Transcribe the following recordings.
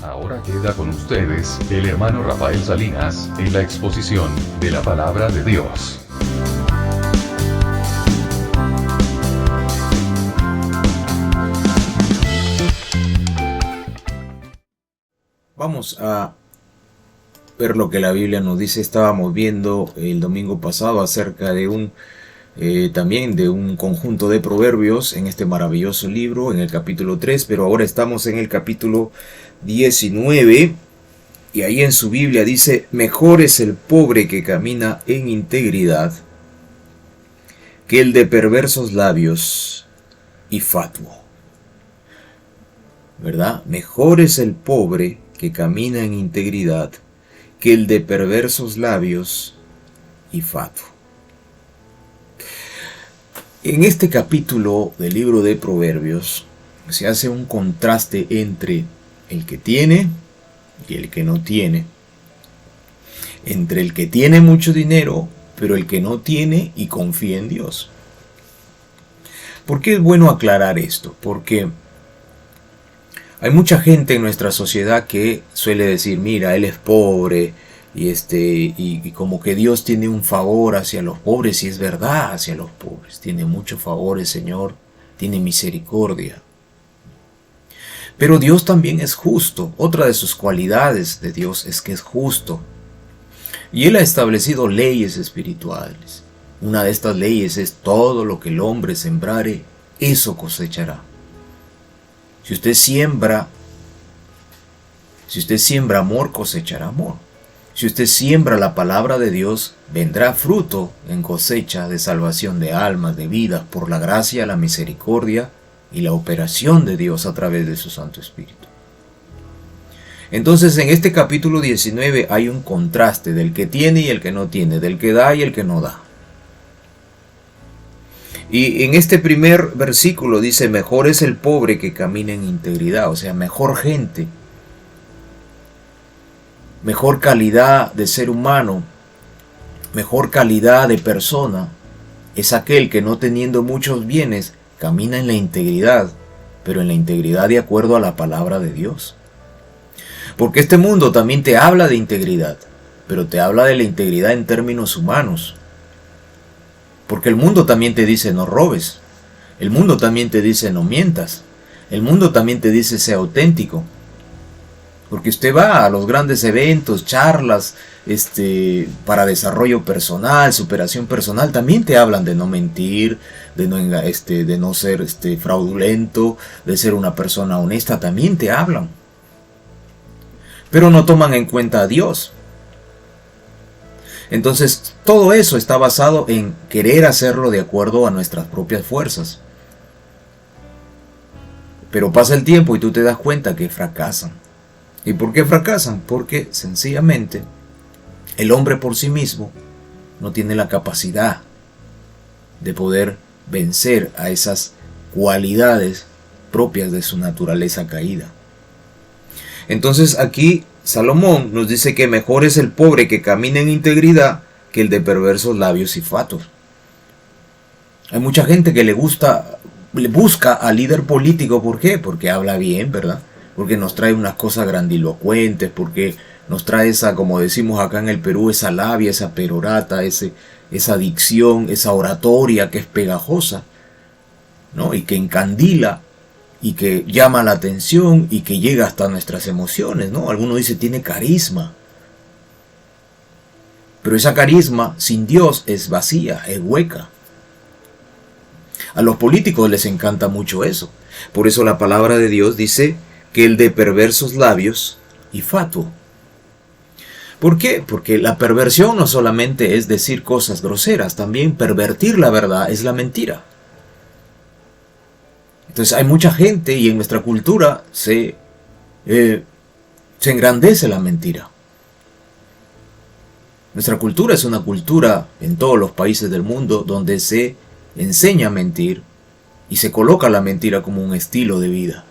Ahora queda con ustedes, el hermano Rafael Salinas, en la exposición de la palabra de Dios. Vamos a ver lo que la Biblia nos dice. Estábamos viendo el domingo pasado acerca de también de un conjunto de proverbios en este maravilloso libro, en el capítulo 3, pero ahora estamos en el capítulo 19, y ahí en su Biblia dice: mejor es el pobre que camina en integridad que el de perversos labios y fatuo. ¿Verdad? Mejor es el pobre que camina en integridad que el de perversos labios y fatuo. En este capítulo del libro de Proverbios se hace un contraste entre el que tiene y el que no tiene. Entre el que tiene mucho dinero, pero el que no tiene y confía en Dios. ¿Por qué es bueno aclarar esto? Porque hay mucha gente en nuestra sociedad que suele decir: mira, él es pobre, y como que Dios tiene un favor hacia los pobres, y es verdad, hacia los pobres. Tiene muchos favores, Señor, tiene misericordia. Pero Dios también es justo. Otra de sus cualidades de Dios es que es justo. Y Él ha establecido leyes espirituales. Una de estas leyes es: todo lo que el hombre sembrare, eso cosechará. Si usted siembra amor, cosechará amor. Si usted siembra la palabra de Dios, vendrá fruto en cosecha de salvación de almas, de vidas, por la gracia, la misericordia y la operación de Dios a través de su Santo Espíritu. Entonces, en este capítulo 19 hay un contraste del que tiene y el que no tiene, del que da y el que no da. Y en este primer versículo dice: mejor es el pobre que camina en integridad, o sea, mejor gente, mejor calidad de ser humano, mejor calidad de persona, es aquel que, no teniendo muchos bienes, camina en la integridad, pero en la integridad de acuerdo a la palabra de Dios. Porque este mundo también te habla de integridad, pero te habla de la integridad en términos humanos. Porque el mundo también te dice: no robes. El mundo también te dice: no mientas. El mundo también te dice: sea auténtico. Porque usted va a los grandes eventos, charlas, para desarrollo personal, superación personal, también te hablan de no mentir, de no ser fraudulento, de ser una persona honesta, también te hablan. Pero no toman en cuenta a Dios. Entonces, todo eso está basado en querer hacerlo de acuerdo a nuestras propias fuerzas. Pero pasa el tiempo y tú te das cuenta que fracasan. ¿Y por qué fracasan? Porque sencillamente el hombre por sí mismo no tiene la capacidad de poder vencer a esas cualidades propias de su naturaleza caída. Entonces aquí Salomón nos dice que mejor es el pobre que camina en integridad que el de perversos labios y fatuos. Hay mucha gente que le busca al líder político. ¿Por qué? Porque habla bien, ¿verdad? Porque nos trae unas cosas grandilocuentes, porque nos trae esa, como decimos acá en el Perú, esa labia, esa perorata, esa dicción, esa oratoria que es pegajosa, ¿no? Y que encandila, y que llama la atención, y que llega hasta nuestras emociones, ¿no? Alguno dice: tiene carisma. Pero esa carisma sin Dios es vacía, es hueca. A los políticos les encanta mucho eso. Por eso la palabra de Dios dice que el de perversos labios y fatuo. ¿Por qué? Porque la perversión no solamente es decir cosas groseras, también pervertir la verdad es la mentira. Entonces hay mucha gente, y en nuestra cultura se engrandece la mentira. Nuestra cultura es una cultura en todos los países del mundo donde se enseña a mentir y se coloca la mentira como un estilo de vida.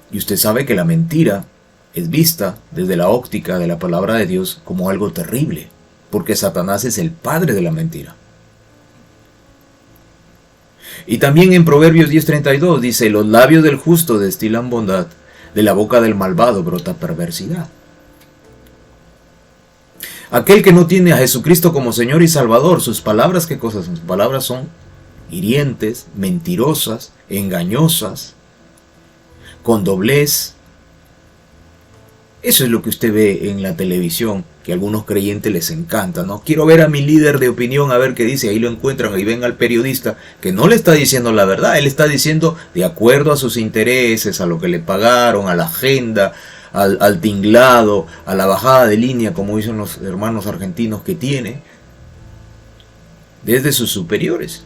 Y usted sabe que la mentira es vista desde la óptica de la palabra de Dios como algo terrible, porque Satanás es el padre de la mentira. Y también en Proverbios 10:32 dice: los labios del justo destilan bondad, De la boca del malvado brota perversidad. Aquel que no tiene a Jesucristo como Señor y Salvador, sus palabras, ¿qué cosas son? Sus palabras son hirientes, mentirosas, engañosas, con doblez. Eso es lo que usted ve en la televisión, que a algunos creyentes les encanta, ¿no? Quiero ver a mi líder de opinión, a ver qué dice. Ahí lo encuentran, ahí ven al periodista que no le está diciendo la verdad. Él está diciendo de acuerdo a sus intereses, a lo que le pagaron, a la agenda, al tinglado, a la bajada de línea, como dicen los hermanos argentinos que tiene, desde sus superiores.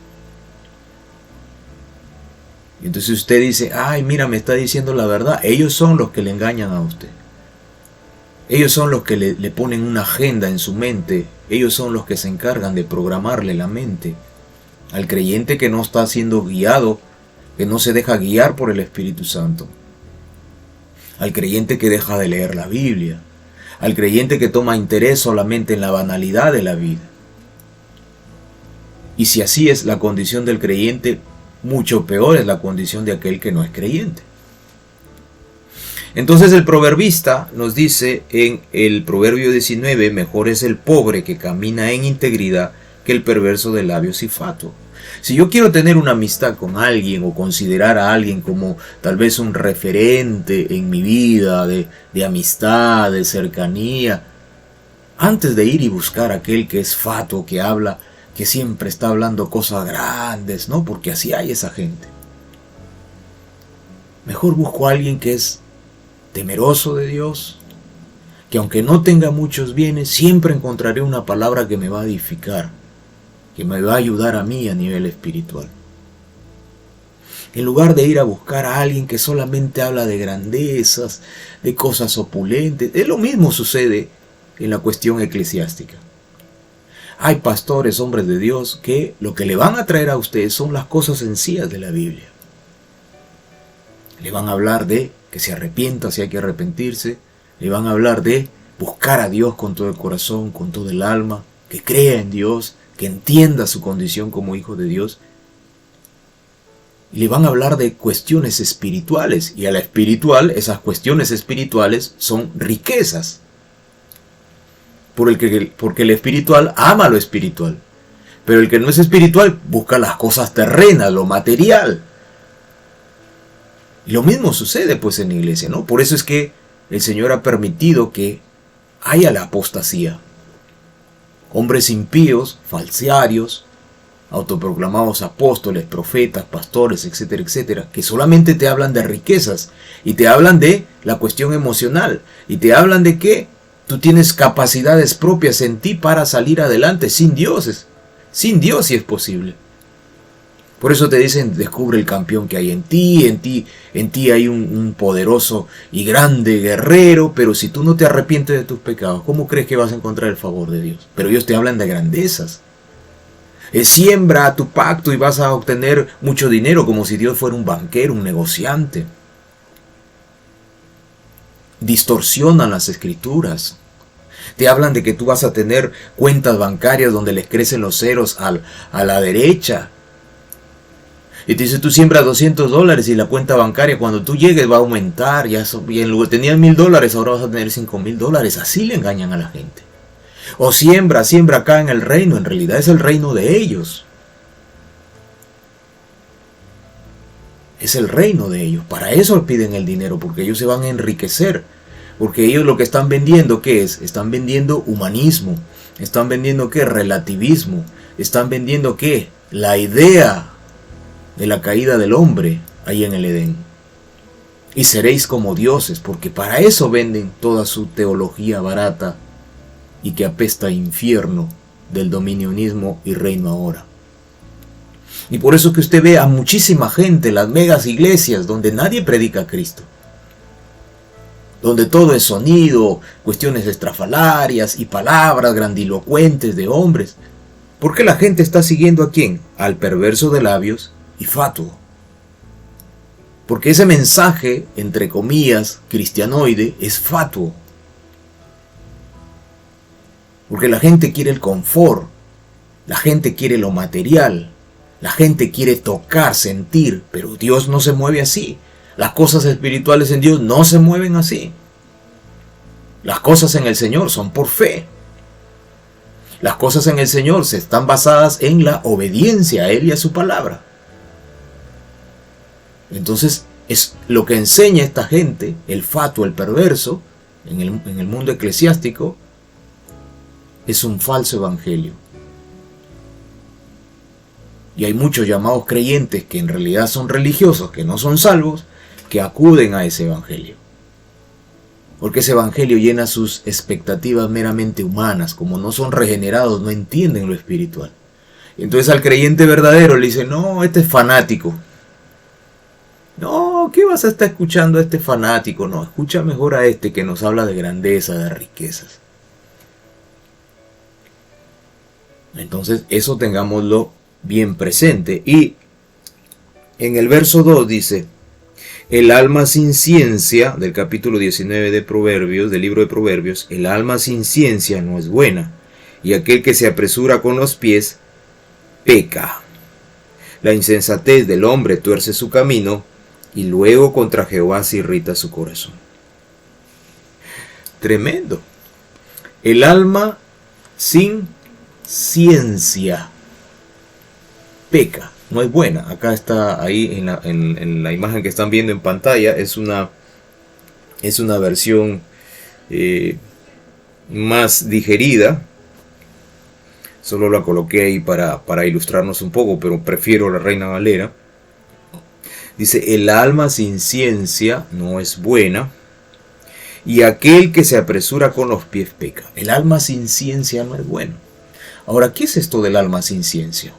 Y entonces usted dice, ay, mira, me está diciendo la verdad. Ellos son los que le engañan a usted. Ellos son los que le ponen una agenda en su mente. Ellos son los que se encargan de programarle la mente al creyente que no está siendo guiado, que no se deja guiar por el Espíritu Santo. Al creyente que deja de leer la Biblia. Al creyente que toma interés solamente en la banalidad de la vida. Y si así es la condición del creyente, mucho peor es la condición de aquel que no es creyente. Entonces el proverbista nos dice en el Proverbio 19, mejor es el pobre que camina en integridad que el perverso de labios y fatuo. Si yo quiero tener una amistad con alguien o considerar a alguien como tal vez un referente en mi vida de amistad, de cercanía, antes de ir y buscar a aquel que es fatuo, que habla, que siempre está hablando cosas grandes, ¿no? Porque así hay esa gente. Mejor busco a alguien que es temeroso de Dios, que aunque no tenga muchos bienes, siempre encontraré una palabra que me va a edificar, que me va a ayudar a mí a nivel espiritual. En lugar de ir a buscar a alguien que solamente habla de grandezas, de cosas opulentes. Es lo mismo sucede en la cuestión eclesiástica. Hay pastores, hombres de Dios, que lo que le van a traer a ustedes son las cosas sencillas de la Biblia. Le van a hablar de que se arrepienta si hay que arrepentirse. Le van a hablar de buscar a Dios con todo el corazón, con todo el alma, que crea en Dios, que entienda su condición como hijo de Dios. Y le van a hablar de cuestiones espirituales. Y a la espiritual, esas cuestiones espirituales son riquezas. Porque el espiritual ama lo espiritual. Pero el que no es espiritual busca las cosas terrenas, lo material. Y lo mismo sucede pues en la iglesia, ¿no? Por eso es que el Señor ha permitido que haya la apostasía. Hombres impíos, falsarios, autoproclamados apóstoles, profetas, pastores, etcétera, etcétera, que solamente te hablan de riquezas y te hablan de la cuestión emocional y te hablan de que tú tienes capacidades propias en ti para salir adelante sin dioses, sin Dios si es posible. Por eso te dicen, descubre el campeón que hay en ti hay un poderoso y grande guerrero, pero si tú no te arrepientes de tus pecados, ¿cómo crees que vas a encontrar el favor de Dios? Pero ellos te hablan de grandezas. Siembra tu pacto y vas a obtener mucho dinero, como si Dios fuera un banquero, un negociante. Distorsionan las escrituras. Te hablan de que tú vas a tener cuentas bancarias donde les crecen los ceros a la derecha. Y te dice, tú siembras $200 y la cuenta bancaria cuando tú llegues va a aumentar. Y en lugar tenías $1,000, ahora vas a tener $5,000. Así le engañan a la gente. O siembra acá en el reino. En realidad es el reino de ellos. Es el reino de ellos. Para eso piden el dinero, porque ellos se van a enriquecer. Porque ellos lo que están vendiendo, ¿qué es? Están vendiendo humanismo. Están vendiendo, ¿qué? Relativismo. Están vendiendo, ¿qué? La idea de la caída del hombre ahí en el Edén. Y seréis como dioses, porque para eso venden toda su teología barata y que apesta a infierno del dominionismo y reino ahora. Y por eso que usted ve a muchísima gente en las megas iglesias donde nadie predica a Cristo, donde todo es sonido, cuestiones estrafalarias y palabras grandilocuentes de hombres. ¿Por qué la gente está siguiendo a quién? Al perverso de labios y fatuo. Porque ese mensaje, entre comillas, cristianoide, es fatuo. Porque la gente quiere el confort, la gente quiere lo material, la gente quiere tocar, sentir, pero Dios no se mueve así. Las cosas espirituales en Dios no se mueven así. Las cosas en el Señor son por fe. Las cosas en el Señor se están basadas en la obediencia a Él y a su palabra. Entonces, es lo que enseña esta gente, el fatuo, el perverso, en el mundo eclesiástico, es un falso evangelio. Y hay muchos llamados creyentes que en realidad son religiosos, que no son salvos, que acuden a ese evangelio. Porque ese evangelio llena sus expectativas meramente humanas. Como no son regenerados, no entienden lo espiritual. Y entonces al creyente verdadero le dicen, no, este es fanático. No, ¿qué vas a estar escuchando a este fanático? No, escucha mejor a este que nos habla de grandeza, de riquezas. Entonces eso tengámoslo bien presente. Y en el verso 2 dice, el alma sin ciencia, del capítulo 19 de Proverbios, del libro de Proverbios, el alma sin ciencia no es buena, y aquel que se apresura con los pies, peca. La insensatez del hombre tuerce su camino, y luego contra Jehová se irrita su corazón. Tremendo. El alma sin ciencia peca, no es buena. Acá está, ahí en la imagen que están viendo en pantalla, es una versión más digerida. Solo la coloqué ahí para ilustrarnos un poco, pero prefiero la Reina Valera. Dice, el alma sin ciencia no es buena, y aquel que se apresura con los pies peca. El alma sin ciencia no es bueno. Ahora, ¿qué es esto del alma sin ciencia?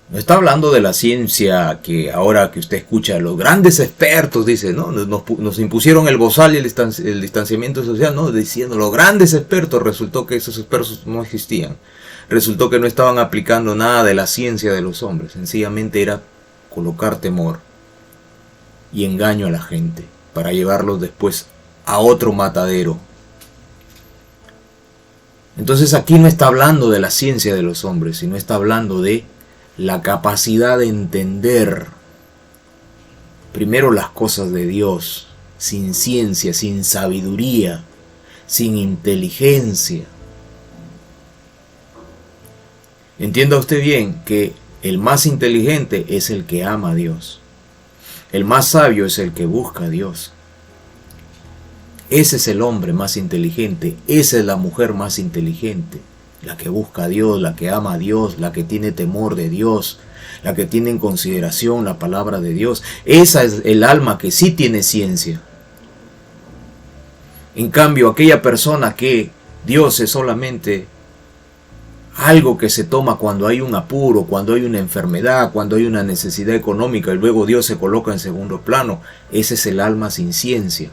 No está hablando de la ciencia que ahora que usted escucha, los grandes expertos, dice, ¿no? Nos impusieron el bozal y el distanciamiento social, ¿no? Diciendo, los grandes expertos, resultó que esos expertos no existían. Resultó que no estaban aplicando nada de la ciencia de los hombres. Sencillamente era colocar temor y engaño a la gente para llevarlos después a otro matadero. Entonces aquí no está hablando de la ciencia de los hombres, sino está hablando de la capacidad de entender primero las cosas de Dios, sin ciencia, sin sabiduría, sin inteligencia. Entienda usted bien que el más inteligente es el que ama a Dios. El más sabio es el que busca a Dios. Ese es el hombre más inteligente, esa es la mujer más inteligente, la que busca a Dios, la que ama a Dios, la que tiene temor de Dios, la que tiene en consideración la palabra de Dios. Esa es el alma que sí tiene ciencia. En cambio, aquella persona que Dios es solamente algo que se toma cuando hay un apuro, cuando hay una enfermedad, cuando hay una necesidad económica y luego Dios se coloca en segundo plano, ese es el alma sin ciencia.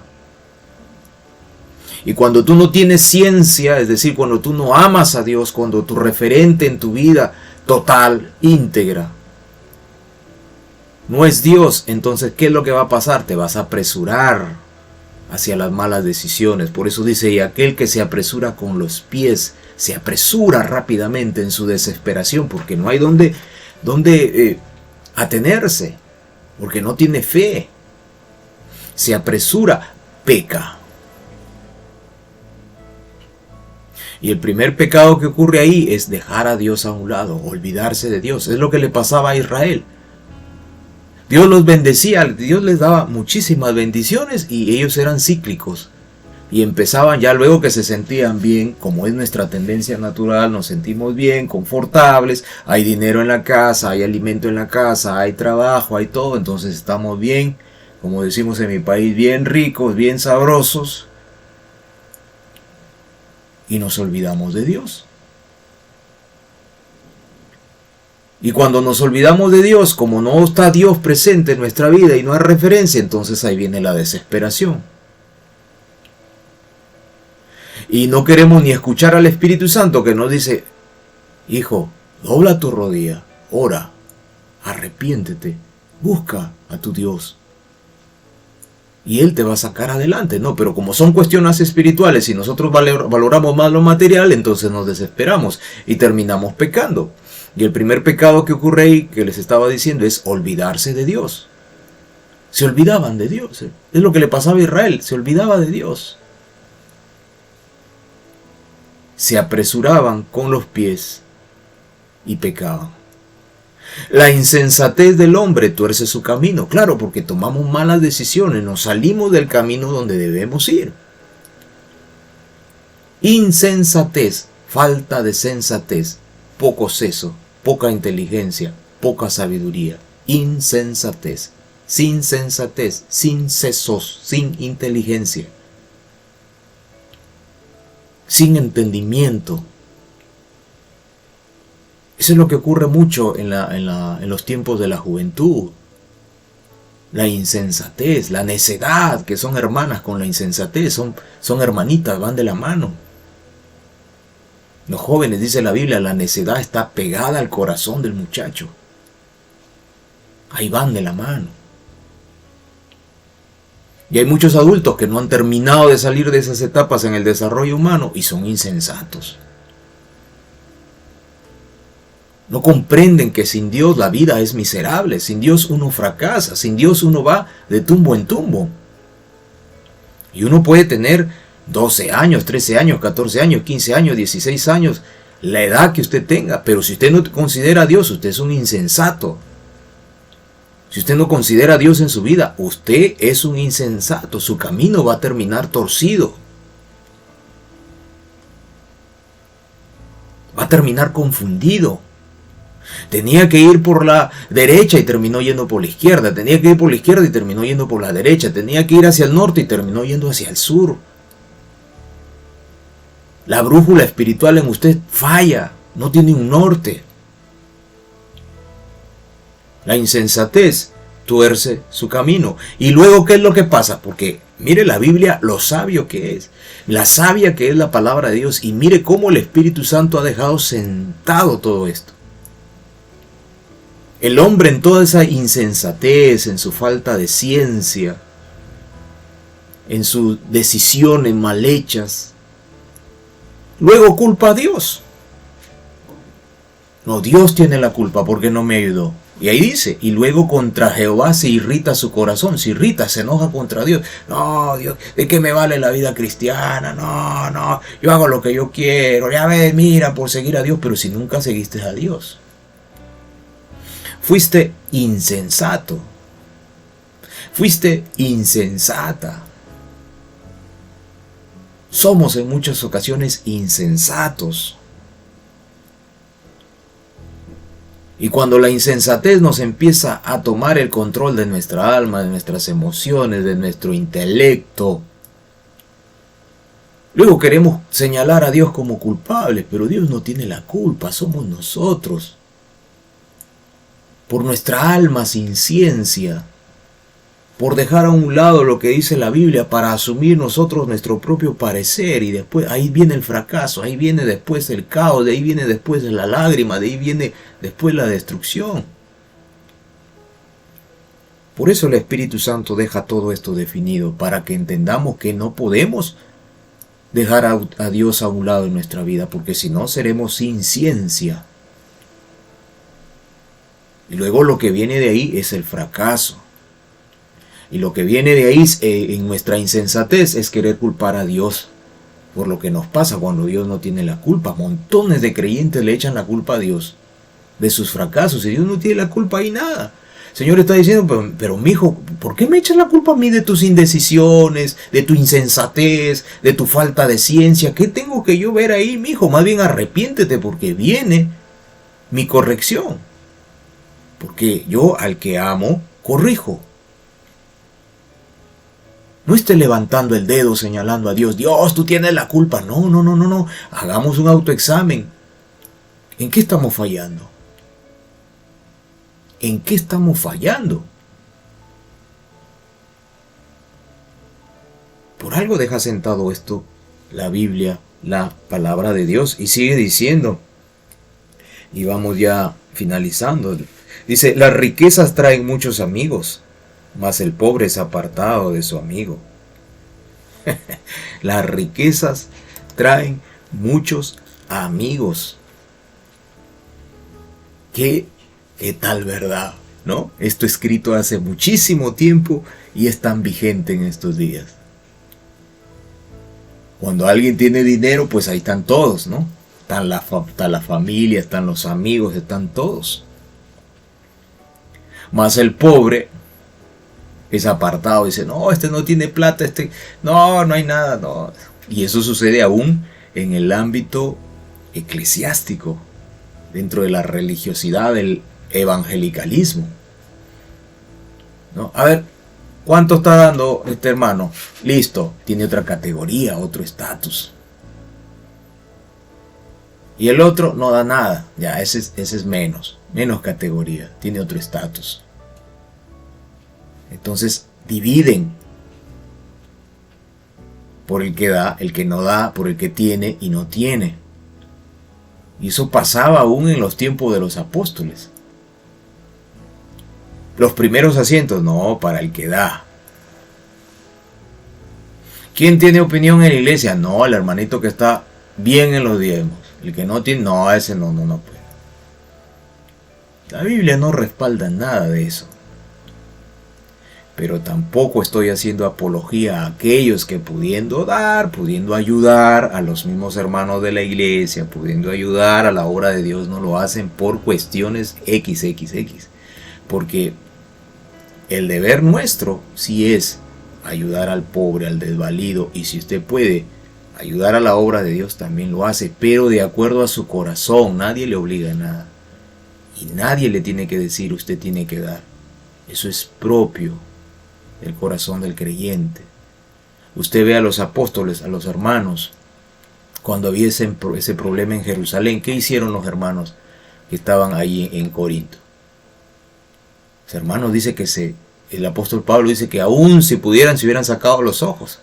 Y cuando tú no tienes ciencia, es decir, cuando tú no amas a Dios, cuando tu referente en tu vida total, íntegra, no es Dios, entonces ¿qué es lo que va a pasar? Te vas a apresurar hacia las malas decisiones. Por eso dice, y aquel que se apresura con los pies, se apresura rápidamente en su desesperación, porque no hay donde atenerse, porque no tiene fe. Se apresura, peca. Y el primer pecado que ocurre ahí es dejar a Dios a un lado, olvidarse de Dios. Es lo que le pasaba a Israel. Dios los bendecía, Dios les daba muchísimas bendiciones y ellos eran cíclicos. Y empezaban ya luego que se sentían bien, como es nuestra tendencia natural, nos sentimos bien, confortables, hay dinero en la casa, hay alimento en la casa, hay trabajo, hay todo, entonces estamos bien, como decimos en mi país, bien ricos, bien sabrosos. Y nos olvidamos de Dios. Y cuando nos olvidamos de Dios, como no está Dios presente en nuestra vida y no hay referencia, entonces ahí viene la desesperación. Y no queremos ni escuchar al Espíritu Santo que nos dice, hijo, dobla tu rodilla, ora, arrepiéntete, busca a tu Dios. Y Él te va a sacar adelante, ¿no? Pero como son cuestiones espirituales y nosotros valoramos más lo material, entonces nos desesperamos y terminamos pecando. Y el primer pecado que ocurre ahí, que les estaba diciendo, es olvidarse de Dios. Se olvidaban de Dios. Es lo que le pasaba a Israel, se olvidaba de Dios. Se apresuraban con los pies y pecaban. La insensatez del hombre tuerce su camino, claro, porque tomamos malas decisiones, nos salimos del camino donde debemos ir. Insensatez, falta de sensatez, poco seso, poca inteligencia, poca sabiduría. Insensatez, sin sensatez, sin sesos, sin inteligencia, sin entendimiento. Eso es lo que ocurre mucho en los tiempos de la juventud. La insensatez, la necedad, que son hermanas con la insensatez, son hermanitas, van de la mano. Los jóvenes, dice la Biblia, la necedad está pegada al corazón del muchacho. Ahí van de la mano. Y hay muchos adultos que no han terminado de salir de esas etapas en el desarrollo humano y son insensatos. No comprenden que sin Dios la vida es miserable, sin Dios uno fracasa, sin Dios uno va de tumbo en tumbo. Y uno puede tener 12 años, 13 años, 14 años, 15 años, 16 años, la edad que usted tenga, pero si usted no considera a Dios, usted es un insensato. Si usted no considera a Dios en su vida, usted es un insensato, su camino va a terminar torcido. Va a terminar confundido. Tenía que ir por la derecha y terminó yendo por la izquierda. Tenía que ir por la izquierda y terminó yendo por la derecha. Tenía que ir hacia el norte y terminó yendo hacia el sur. La brújula espiritual en usted falla. No tiene un norte. La insensatez tuerce su camino. Y luego, ¿qué es lo que pasa? Porque mire la Biblia, lo sabio que es. La sabia que es la palabra de Dios. Y mire cómo el Espíritu Santo ha dejado sentado todo esto. El hombre en toda esa insensatez, en su falta de ciencia, en sus decisiones mal hechas, luego culpa a Dios. No, Dios tiene la culpa porque no me ayudó. Y ahí dice, y luego contra Jehová se irrita su corazón, se irrita, se enoja contra Dios. No, Dios, ¿de qué me vale la vida cristiana? No, yo hago lo que yo quiero. Ya ves, mira, por seguir a Dios, pero si nunca seguiste a Dios. Fuiste insensato. Fuiste insensata. Somos en muchas ocasiones insensatos. Y cuando la insensatez nos empieza a tomar el control de nuestra alma, de nuestras emociones, de nuestro intelecto, luego queremos señalar a Dios como culpable, pero Dios no tiene la culpa, somos nosotros. Por nuestra alma sin ciencia, por dejar a un lado lo que dice la Biblia para asumir nosotros nuestro propio parecer, y después ahí viene el fracaso, ahí viene después el caos, de ahí viene después la lágrima, de ahí viene después la destrucción. Por eso el Espíritu Santo deja todo esto definido, para que entendamos que no podemos dejar a Dios a un lado en nuestra vida, porque si no seremos sin ciencia. Y luego lo que viene de ahí es el fracaso. Y lo que viene de ahí en nuestra insensatez es querer culpar a Dios por lo que nos pasa cuando Dios no tiene la culpa. Montones de creyentes le echan la culpa a Dios de sus fracasos y Dios no tiene la culpa ahí nada. El Señor está diciendo, pero mijo, ¿por qué me echas la culpa a mí de tus indecisiones, de tu insensatez, de tu falta de ciencia? ¿Qué tengo que yo ver ahí, mijo? Más bien arrepiéntete porque viene mi corrección. Porque yo al que amo, corrijo. No esté levantando el dedo señalando a Dios. Dios, tú tienes la culpa. No. Hagamos un autoexamen. ¿En qué estamos fallando? ¿En qué estamos fallando? Por algo deja sentado esto la Biblia, la palabra de Dios. Y sigue diciendo. Y vamos ya finalizando. Dice, las riquezas traen muchos amigos, mas el pobre es apartado de su amigo. Las riquezas traen muchos amigos. ¿Qué tal verdad? ¿no? Esto escrito hace muchísimo tiempo y es tan vigente en estos días. Cuando alguien tiene dinero, pues ahí están todos, ¿no? Está la familia, están los amigos, están todos. Más el pobre es apartado, dice, no, este no tiene plata, no hay nada, no. Y eso sucede aún en el ámbito eclesiástico, dentro de la religiosidad del evangelicalismo, ¿no? A ver, ¿cuánto está dando este hermano? Listo, tiene otra categoría, otro estatus. Y el otro no da nada, ya ese es menos categoría, tiene otro estatus. Entonces dividen por el que da, el que no da, por el que tiene y no tiene. Y eso pasaba aún en los tiempos de los apóstoles. Los primeros asientos, no, para el que da. ¿Quién tiene opinión en la iglesia? No, el hermanito que está bien en los diezmos. El que no tiene, no, ese no puede. La Biblia no respalda nada de eso. Pero tampoco estoy haciendo apología a aquellos que pudiendo dar, pudiendo ayudar a los mismos hermanos de la iglesia, pudiendo ayudar a la obra de Dios, no lo hacen por cuestiones XXX. Porque el deber nuestro sí es ayudar al pobre, al desvalido, y si usted puede ayudar a la obra de Dios también lo hace, pero de acuerdo a su corazón. Nadie le obliga a nada y nadie le tiene que decir usted tiene que dar. Eso es propio del corazón del creyente. Usted ve a los apóstoles, a los hermanos, cuando había ese problema en Jerusalén. ¿Qué hicieron los hermanos que estaban ahí en Corinto? Los hermanos dice que el apóstol Pablo dice que aún si pudieran, se hubieran sacado los ojos,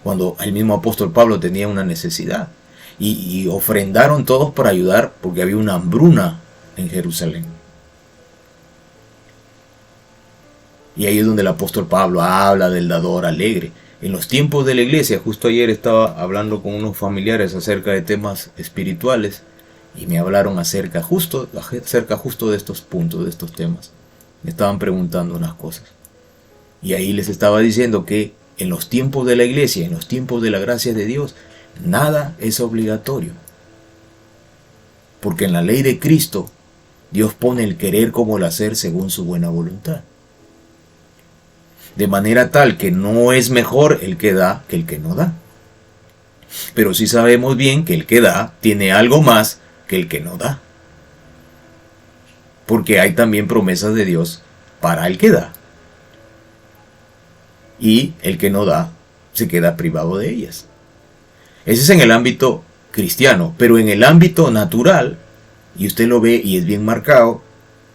cuando el mismo apóstol Pablo tenía una necesidad, y ofrendaron todos para ayudar, porque había una hambruna en Jerusalén. Y ahí es donde el apóstol Pablo habla del dador alegre. En los tiempos de la iglesia, justo ayer estaba hablando con unos familiares acerca de temas espirituales, y me hablaron acerca justo de estos puntos, de estos temas. Me estaban preguntando unas cosas. Y ahí les estaba diciendo que en los tiempos de la iglesia, en los tiempos de la gracia de Dios, nada es obligatorio. Porque en la ley de Cristo, Dios pone el querer como el hacer según su buena voluntad. De manera tal que no es mejor el que da que el que no da. Pero sí sabemos bien que el que da tiene algo más que el que no da. Porque hay también promesas de Dios para el que da. Y el que no da se queda privado de ellas. Ese es en el ámbito cristiano. Pero en el ámbito natural, y usted lo ve y es bien marcado,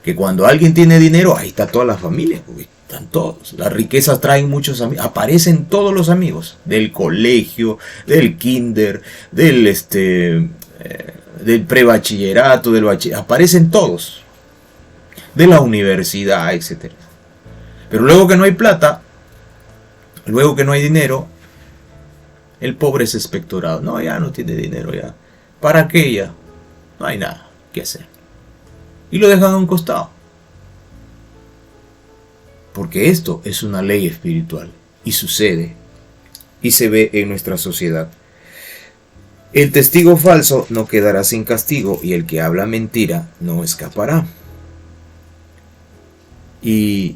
que cuando alguien tiene dinero, ahí está toda la familia. Están todos. Las riquezas traen muchos amigos. Aparecen todos los amigos. Del colegio, del kinder, del prebachillerato, del bachillerato. Aparecen todos. De la universidad, etc. Pero luego que no hay plata, luego que no hay dinero, el pobre es expectorado. No, ya no tiene dinero, ya. ¿Para qué ya? No hay nada que hacer. Y lo dejan a un costado. Porque esto es una ley espiritual. Y sucede. Y se ve en nuestra sociedad. El testigo falso no quedará sin castigo, y el que habla mentira no escapará. Y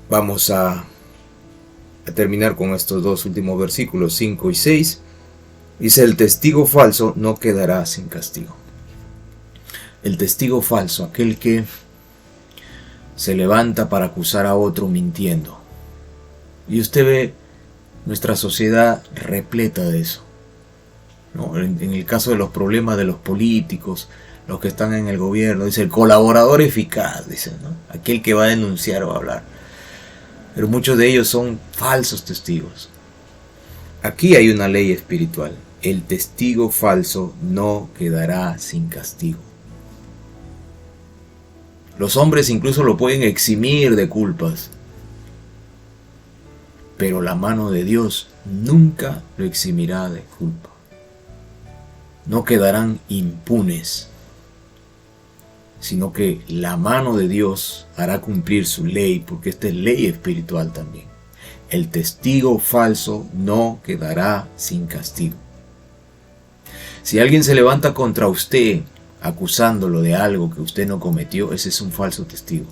vamos a terminar con estos dos últimos versículos, 5 y 6. Dice: el testigo falso no quedará sin castigo. El testigo falso, aquel que se levanta para acusar a otro mintiendo. Y usted ve nuestra sociedad repleta de eso, ¿no? En el caso de los problemas de los políticos, los que están en el gobierno, dice el colaborador eficaz, dice, ¿no? Aquel que va a denunciar o a hablar. Pero muchos de ellos son falsos testigos. Aquí hay una ley espiritual. El testigo falso no quedará sin castigo. Los hombres incluso lo pueden eximir de culpas, pero la mano de Dios nunca lo eximirá de culpa. No quedarán impunes. sino que la mano de Dios hará cumplir su ley, porque esta es ley espiritual también. El testigo falso no quedará sin castigo. Si alguien se levanta contra usted acusándolo de algo que usted no cometió, ese es un falso testigo.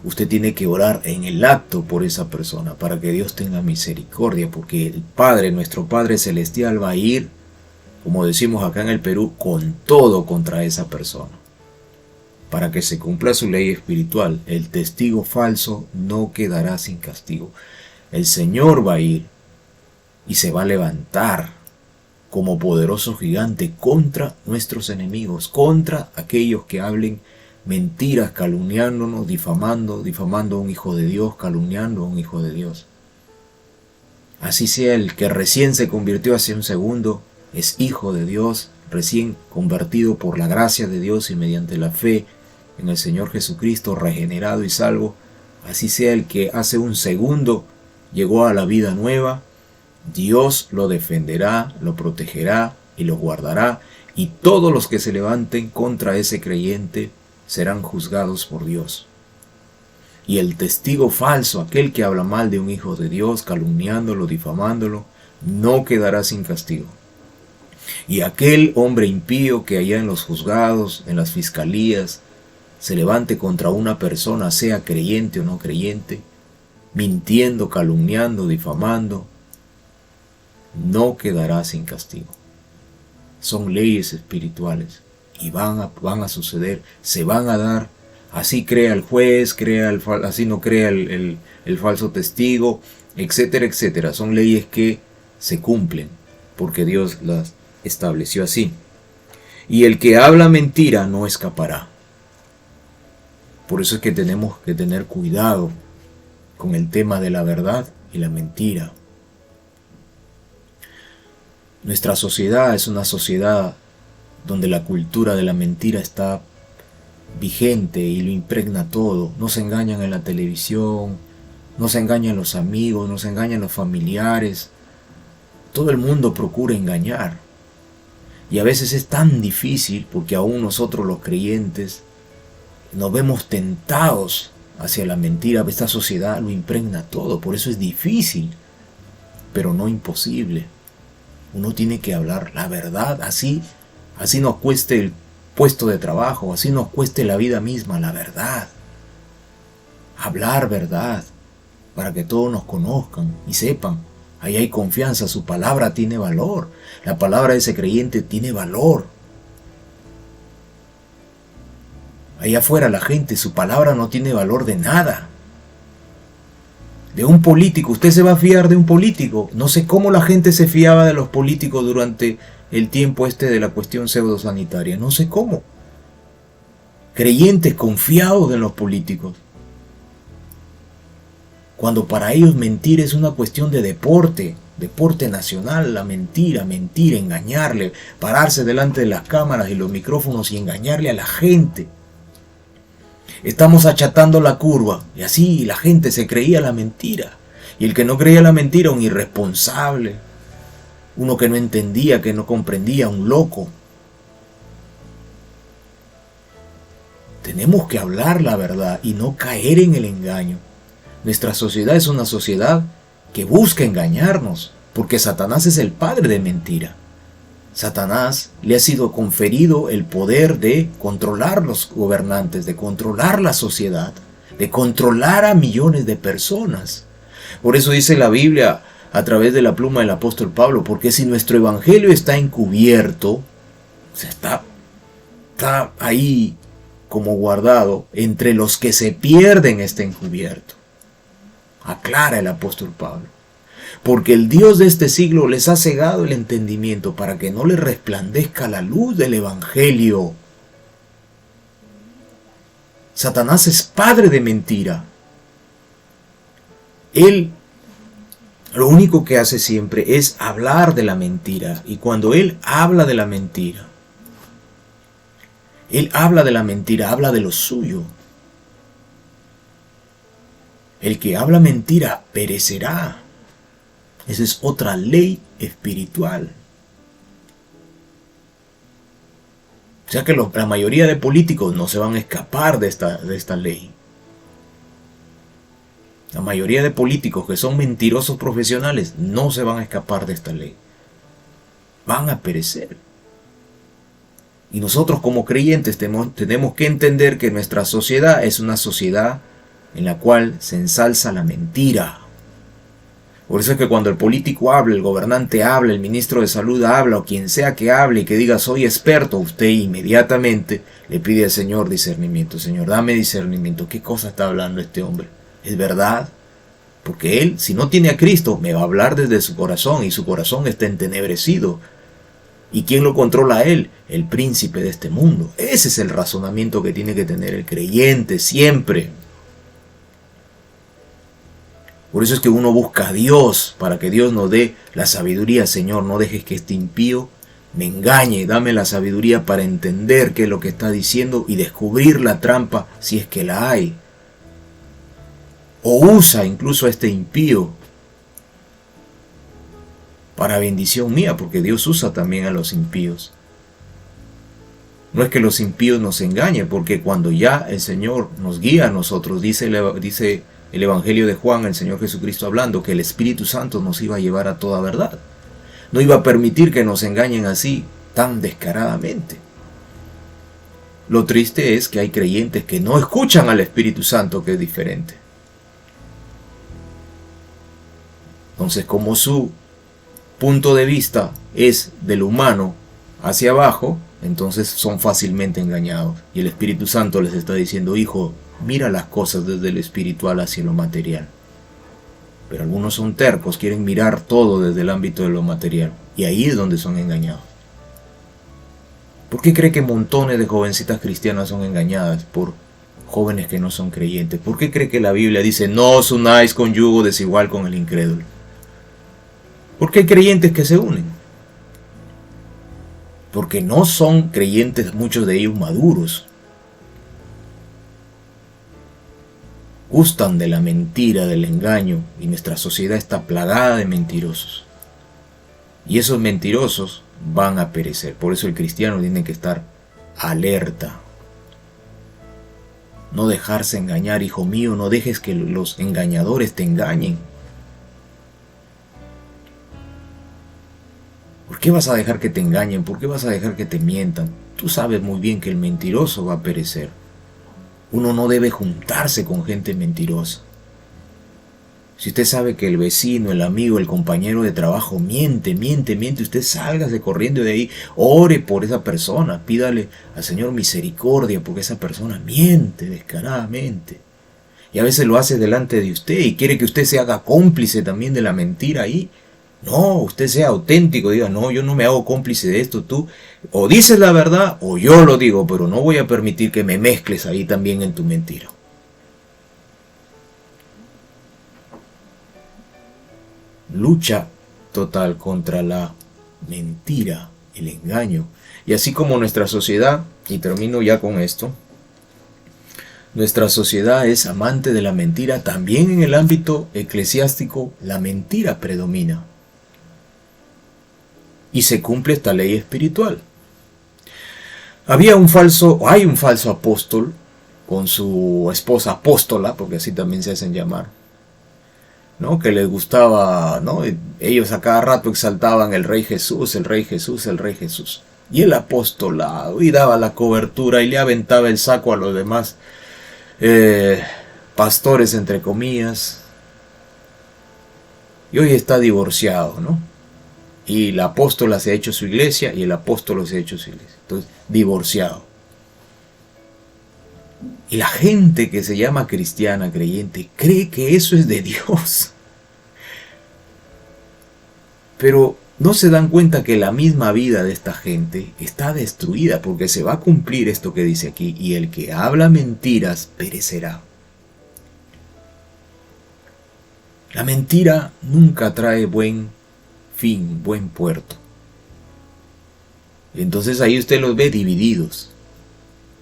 Usted tiene que orar en el acto por esa persona para que Dios tenga misericordia, porque el Padre, nuestro Padre Celestial, va a ir, como decimos acá en el Perú, con todo contra esa persona, para que se cumpla su ley espiritual. El testigo falso no quedará sin castigo. El Señor va a ir y se va a levantar como poderoso gigante contra nuestros enemigos, contra aquellos que hablen mentiras, calumniándonos, difamando a un hijo de Dios, calumniando a un hijo de Dios. Así sea el que recién se convirtió hace un segundo, es hijo de Dios, recién convertido por la gracia de Dios y mediante la fe en el Señor Jesucristo, regenerado y salvo. Así sea el que hace un segundo llegó a la vida nueva, Dios lo defenderá, lo protegerá y lo guardará, y todos los que se levanten contra ese creyente serán juzgados por Dios. Y el testigo falso, aquel que habla mal de un hijo de Dios, calumniándolo, difamándolo, no quedará sin castigo. Y aquel hombre impío que allá en los juzgados, en las fiscalías, se levante contra una persona, sea creyente o no creyente, mintiendo, calumniando, difamando, no quedará sin castigo. Son leyes espirituales y van a suceder, se van a dar. Así crea el juez, así no crea el falso testigo, etcétera, etcétera. Son leyes que se cumplen porque Dios las estableció así. Y el que habla mentira no escapará. Por eso es que tenemos que tener cuidado con el tema de la verdad y la mentira. Nuestra sociedad es una sociedad donde la cultura de la mentira está vigente y lo impregna todo. Nos engañan en la televisión, nos engañan los amigos, nos engañan los familiares. Todo el mundo procura engañar. Y a veces es tan difícil porque aún nosotros los creyentes nos vemos tentados hacia la mentira. Esta sociedad lo impregna todo, por eso es difícil, pero no imposible. Uno tiene que hablar la verdad, así nos cueste el puesto de trabajo, así nos cueste la vida misma, la verdad. Hablar verdad, para que todos nos conozcan y sepan. Ahí hay confianza, su palabra tiene valor. La palabra de ese creyente tiene valor. Allá afuera la gente, su palabra no tiene valor de nada. De un político, ¿usted se va a fiar de un político? No sé cómo la gente se fiaba de los políticos durante el tiempo de la cuestión pseudosanitaria. No sé cómo. Creyentes confiados en los políticos. Cuando para ellos mentir es una cuestión de deporte nacional, la mentira, engañarle, pararse delante de las cámaras y los micrófonos y engañarle a la gente. Estamos achatando la curva y así la gente se creía la mentira. Y el que no creía la mentira, un irresponsable, uno que no entendía, que no comprendía, un loco. Tenemos que hablar la verdad y no caer en el engaño. Nuestra sociedad es una sociedad que busca engañarnos, porque Satanás es el padre de mentira. Satanás le ha sido conferido el poder de controlar los gobernantes, de controlar la sociedad, de controlar a millones de personas. Por eso dice la Biblia a través de la pluma del apóstol Pablo, porque si nuestro evangelio está encubierto, o sea, está ahí como guardado, entre los que se pierden está encubierto. Aclara el apóstol Pablo. Porque el Dios de este siglo les ha cegado el entendimiento para que no les resplandezca la luz del evangelio. Satanás es padre de mentira. Él lo único que hace siempre es hablar de la mentira. Y cuando él habla de la mentira, habla de lo suyo. El que habla mentira perecerá. Esa es otra ley espiritual. O sea que la mayoría de políticos no se van a escapar de esta ley. La mayoría de políticos que son mentirosos profesionales no se van a escapar de esta ley. Van a perecer. Y nosotros como creyentes tenemos que entender que nuestra sociedad es una sociedad en la cual se ensalza la mentira. Por eso es que cuando el político habla, el gobernante habla, el ministro de salud habla, o quien sea que hable y que diga soy experto, usted inmediatamente le pide al Señor discernimiento. Señor, dame discernimiento. ¿Qué cosa está hablando este hombre? ¿Es verdad? Porque él, si no tiene a Cristo, me va a hablar desde su corazón, y su corazón está entenebrecido. ¿Y quién lo controla a él? El príncipe de este mundo. Ese es el razonamiento que tiene que tener el creyente siempre. Por eso es que uno busca a Dios, para que Dios nos dé la sabiduría. Señor, no dejes que este impío me engañe. Dame la sabiduría para entender qué es lo que está diciendo y descubrir la trampa si es que la hay. O usa incluso a este impío para bendición mía, porque Dios usa también a los impíos. No es que los impíos nos engañen, porque cuando ya el Señor nos guía a nosotros, dice el Evangelio de Juan, el Señor Jesucristo hablando, que el Espíritu Santo nos iba a llevar a toda verdad. No iba a permitir que nos engañen así, tan descaradamente. Lo triste es que hay creyentes que no escuchan al Espíritu Santo, que es diferente. Entonces, como su punto de vista es del humano hacia abajo, entonces son fácilmente engañados. Y el Espíritu Santo les está diciendo, hijo, mira las cosas desde lo espiritual hacia lo material. Pero algunos son tercos, quieren mirar todo desde el ámbito de lo material. Y ahí es donde son engañados. ¿Por qué cree que montones de jovencitas cristianas son engañadas por jóvenes que no son creyentes? ¿Por qué cree que la Biblia dice, no os unáis con yugo desigual con el incrédulo? Porque hay creyentes que se unen. Porque no son creyentes, muchos de ellos maduros. Gustan de la mentira, del engaño, y nuestra sociedad está plagada de mentirosos. Y esos mentirosos van a perecer. Por eso el cristiano tiene que estar alerta. No dejarse engañar, hijo mío, no dejes que los engañadores te engañen. ¿Por qué vas a dejar que te engañen? ¿Por qué vas a dejar que te mientan? Tú sabes muy bien que el mentiroso va a perecer. Uno no debe juntarse con gente mentirosa. Si usted sabe que el vecino, el amigo, el compañero de trabajo miente, usted sálgase corriendo de ahí, ore por esa persona, pídale al Señor misericordia porque esa persona miente descaradamente. Y a veces lo hace delante de usted y quiere que usted se haga cómplice también de la mentira ahí. No, usted sea auténtico, diga, no, yo no me hago cómplice de esto, tú o dices la verdad o yo lo digo, pero no voy a permitir que me mezcles ahí también en tu mentira. Lucha total contra la mentira, el engaño. Y así como nuestra sociedad, y termino ya con esto, nuestra sociedad es amante de la mentira, también en el ámbito eclesiástico la mentira predomina. Y se cumple esta ley espiritual. Hay un falso apóstol con su esposa apóstola, porque así también se hacen llamar, ¿no? Que les gustaba, ¿no? Ellos a cada rato exaltaban el Rey Jesús, el Rey Jesús, el Rey Jesús. Y el apostolado, y daba la cobertura, y le aventaba el saco a los demás pastores, entre comillas. Y hoy está divorciado, ¿no? Y la apóstola se ha hecho su iglesia, y el apóstolo se ha hecho su iglesia. Entonces, divorciado. Y la gente que se llama cristiana, creyente, cree que eso es de Dios. Pero no se dan cuenta que la misma vida de esta gente está destruida, porque se va a cumplir esto que dice aquí, y el que habla mentiras perecerá. La mentira nunca trae buen fin, buen puerto. Entonces ahí usted los ve divididos.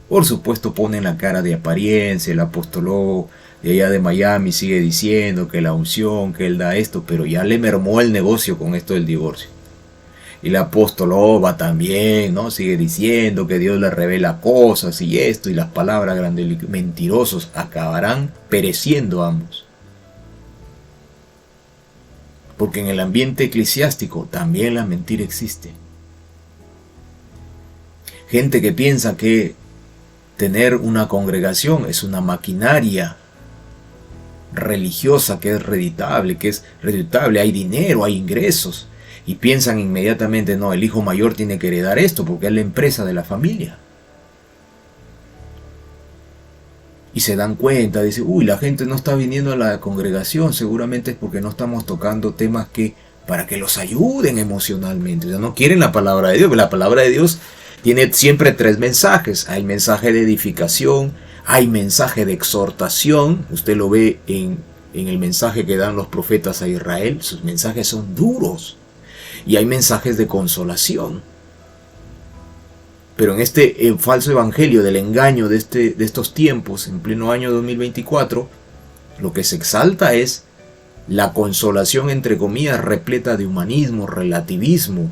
Por supuesto ponen la cara de apariencia, el apóstolo de allá de Miami sigue diciendo que la unción, que él da esto, pero ya le mermó el negocio con esto del divorcio. Y el apóstol va también, ¿no? Sigue diciendo que Dios le revela cosas y esto, y las palabras grandes, mentirosos, acabarán pereciendo ambos. Porque en el ambiente eclesiástico también la mentira existe. Gente que piensa que tener una congregación es una maquinaria religiosa que es reditable, hay dinero, hay ingresos. Y piensan inmediatamente, no, el hijo mayor tiene que heredar esto porque es la empresa de la familia. Y se dan cuenta, dicen, uy, la gente no está viniendo a la congregación, seguramente es porque no estamos tocando temas para que los ayuden emocionalmente. O sea, no quieren la palabra de Dios, pero la palabra de Dios tiene siempre 3 mensajes. Hay mensaje de edificación, hay mensaje de exhortación. Usted lo ve en el mensaje que dan los profetas a Israel, sus mensajes son duros. Y hay mensajes de consolación. Pero en este falso evangelio del engaño de estos tiempos, en pleno año 2024, lo que se exalta es la consolación, entre comillas, repleta de humanismo, relativismo,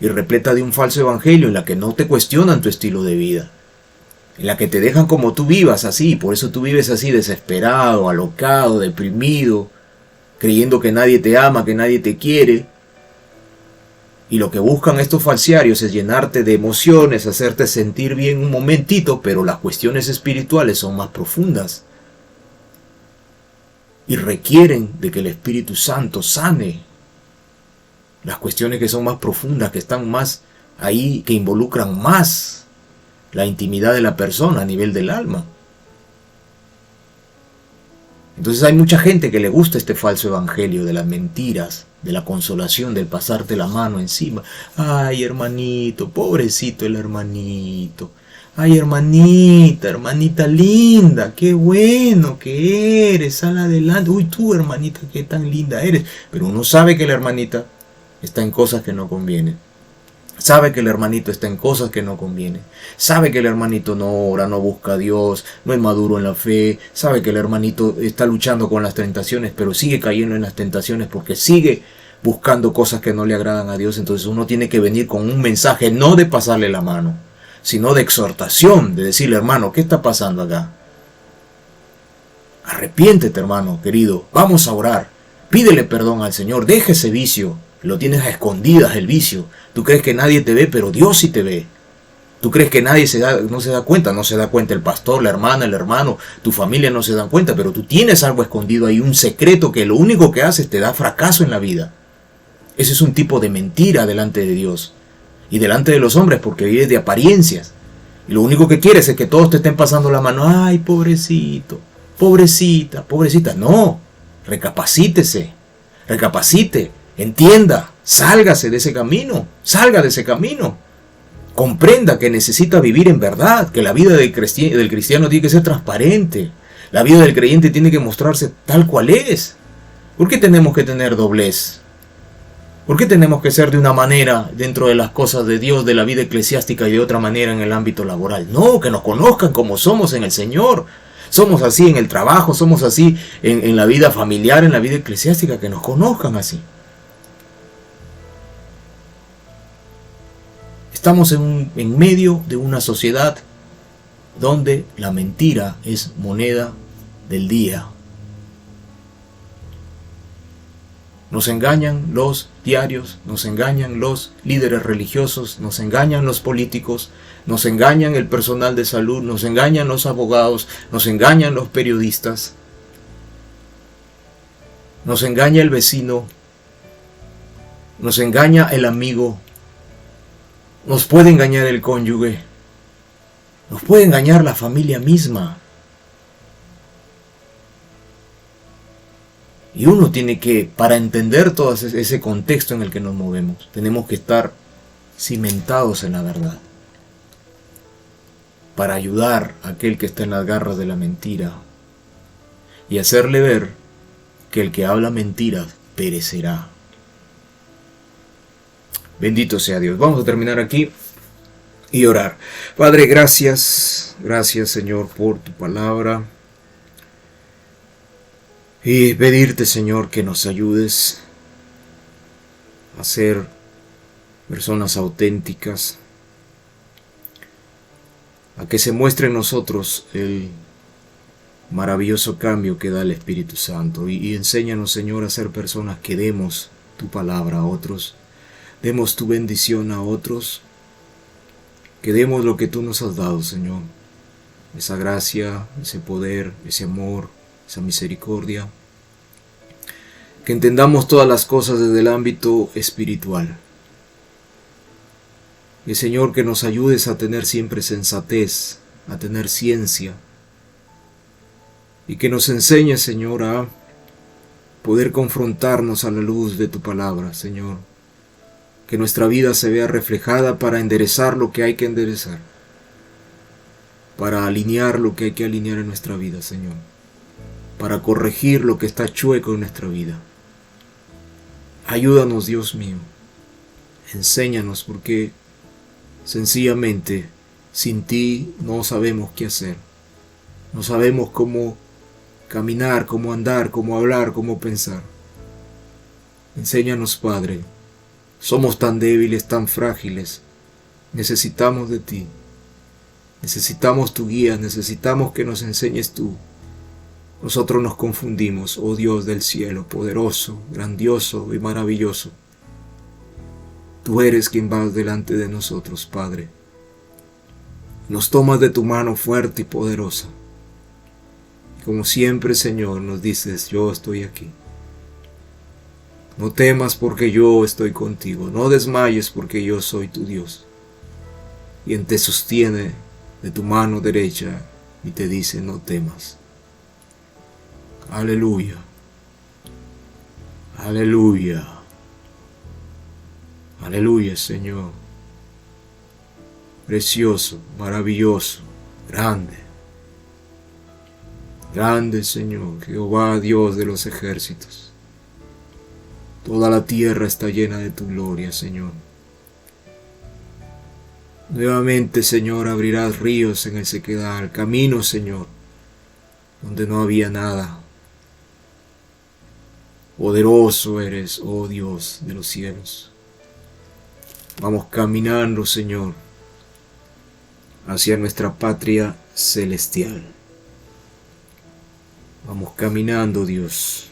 y repleta de un falso evangelio en la que no te cuestionan tu estilo de vida, en la que te dejan como tú vivas así, por eso tú vives así desesperado, alocado, deprimido, creyendo que nadie te ama, que nadie te quiere. Y lo que buscan estos falsarios es llenarte de emociones, hacerte sentir bien un momentito, pero las cuestiones espirituales son más profundas. Y requieren de que el Espíritu Santo sane las cuestiones que son más profundas, que están más ahí, que involucran más la intimidad de la persona a nivel del alma. Entonces hay mucha gente que le gusta este falso evangelio de las mentiras, de la consolación, del pasarte la mano encima. Ay, hermanito, pobrecito el hermanito. Ay, hermanita, hermanita linda, qué bueno que eres, sal adelante. Uy, tú, hermanita, qué tan linda eres. Pero uno sabe que la hermanita está en cosas que no convienen. Sabe que el hermanito está en cosas que no convienen. Sabe que el hermanito no ora, no busca a Dios, no es maduro en la fe. Sabe que el hermanito está luchando con las tentaciones, pero sigue cayendo en las tentaciones porque sigue buscando cosas que no le agradan a Dios. Entonces uno tiene que venir con un mensaje no de pasarle la mano, sino de exhortación, de decirle, hermano, ¿qué está pasando acá? Arrepiéntete, hermano querido, vamos a orar. Pídele perdón al Señor, deja ese vicio. Lo tienes a escondidas el vicio. Tú crees que nadie te ve, pero Dios sí te ve. Tú crees que nadie no se da cuenta. No se da cuenta el pastor, la hermana, el hermano, tu familia no se dan cuenta, pero tú tienes algo escondido ahí, un secreto que lo único que hace es te da fracaso en la vida. Ese es un tipo de mentira delante de Dios y delante de los hombres, porque vives de apariencias. Y lo único que quieres es que todos te estén pasando la mano. Ay, pobrecito, pobrecita, pobrecita. No, recapacítese, recapacite. Entienda, sálgase de ese camino, salga de ese camino. Comprenda que necesita vivir en verdad, que la vida del cristiano tiene que ser transparente. La vida del creyente tiene que mostrarse tal cual es. ¿Por qué tenemos que tener doblez? ¿Por qué tenemos que ser de una manera dentro de las cosas de Dios, de la vida eclesiástica, y de otra manera en el ámbito laboral? No, que nos conozcan como somos en el Señor. Somos así en el trabajo, somos así en la vida familiar, en la vida eclesiástica, que nos conozcan así. Estamos en medio de una sociedad donde la mentira es moneda del día. Nos engañan los diarios, nos engañan los líderes religiosos, nos engañan los políticos, nos engañan el personal de salud, nos engañan los abogados, nos engañan los periodistas, nos engaña el vecino, nos engaña el amigo. Nos puede engañar el cónyuge. Nos puede engañar la familia misma. Y uno tiene que, para entender todo ese contexto en el que nos movemos, tenemos que estar cimentados en la verdad. Para ayudar a aquel que está en las garras de la mentira. Y hacerle ver que el que habla mentiras perecerá. Bendito sea Dios. Vamos a terminar aquí y orar. Padre, gracias. Gracias, Señor, por tu palabra. Y pedirte, Señor, que nos ayudes a ser personas auténticas, a que se muestre en nosotros el maravilloso cambio que da el Espíritu Santo. Y enséñanos, Señor, a ser personas que demos tu palabra a otros, demos tu bendición a otros, que demos lo que tú nos has dado, Señor. Esa gracia, ese poder, ese amor, esa misericordia. Que entendamos todas las cosas desde el ámbito espiritual. Y Señor, que nos ayudes a tener siempre sensatez, a tener ciencia. Y que nos enseñes, Señor, a poder confrontarnos a la luz de tu palabra, Señor. Que nuestra vida se vea reflejada para enderezar lo que hay que enderezar. Para alinear lo que hay que alinear en nuestra vida, Señor. Para corregir lo que está chueco en nuestra vida. Ayúdanos, Dios mío. Enséñanos, porque sencillamente sin ti no sabemos qué hacer. No sabemos cómo caminar, cómo andar, cómo hablar, cómo pensar. Enséñanos, Padre. Somos tan débiles, tan frágiles. Necesitamos de ti. Necesitamos tu guía, necesitamos que nos enseñes tú. Nosotros nos confundimos, oh Dios del cielo, poderoso, grandioso y maravilloso. Tú eres quien vas delante de nosotros, Padre. Nos tomas de tu mano fuerte y poderosa. Y como siempre, Señor, nos dices, yo estoy aquí. No temas porque yo estoy contigo. No desmayes porque yo soy tu Dios. Y Él te sostiene de tu mano derecha y te dice, no temas. Aleluya. Aleluya. Aleluya, Señor. Precioso, maravilloso, grande. Grande, Señor, Jehová, Dios de los ejércitos. Toda la tierra está llena de tu gloria, Señor. Nuevamente, Señor, abrirás ríos en el sequedal, caminos, Señor, donde no había nada. Poderoso eres, oh Dios de los cielos. Vamos caminando, Señor, hacia nuestra patria celestial. Vamos caminando, Dios,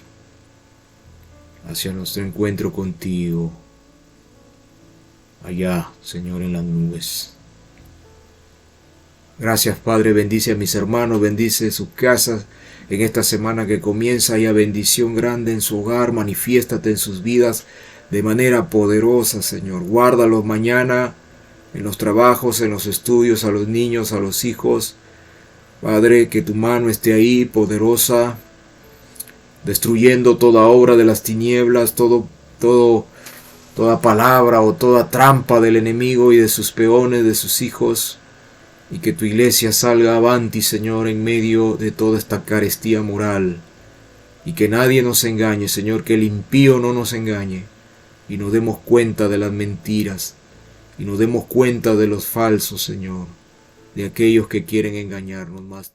hacia nuestro encuentro contigo. Allá, Señor, en las nubes. Gracias, Padre, bendice a mis hermanos, bendice sus casas en esta semana que comienza. Haya bendición grande en su hogar, manifiéstate en sus vidas de manera poderosa, Señor. Guárdalos mañana en los trabajos, en los estudios, a los niños, a los hijos. Padre, que tu mano esté ahí, poderosa, destruyendo toda obra de las tinieblas, toda palabra o toda trampa del enemigo y de sus peones, de sus hijos, y que tu iglesia salga avanti, Señor, en medio de toda esta carestía moral, y que nadie nos engañe, Señor, que el impío no nos engañe, y nos demos cuenta de las mentiras, y nos demos cuenta de los falsos, Señor, de aquellos que quieren engañarnos más.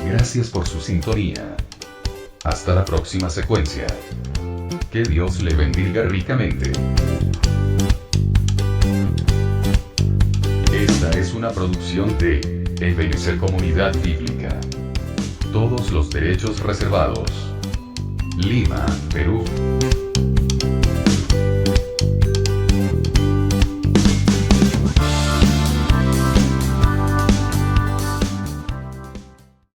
Gracias por su sintonía. Hasta la próxima secuencia. Que Dios le bendiga ricamente. Esta es una producción de Ebenezer Comunidad Bíblica. Todos los derechos reservados. Lima, Perú.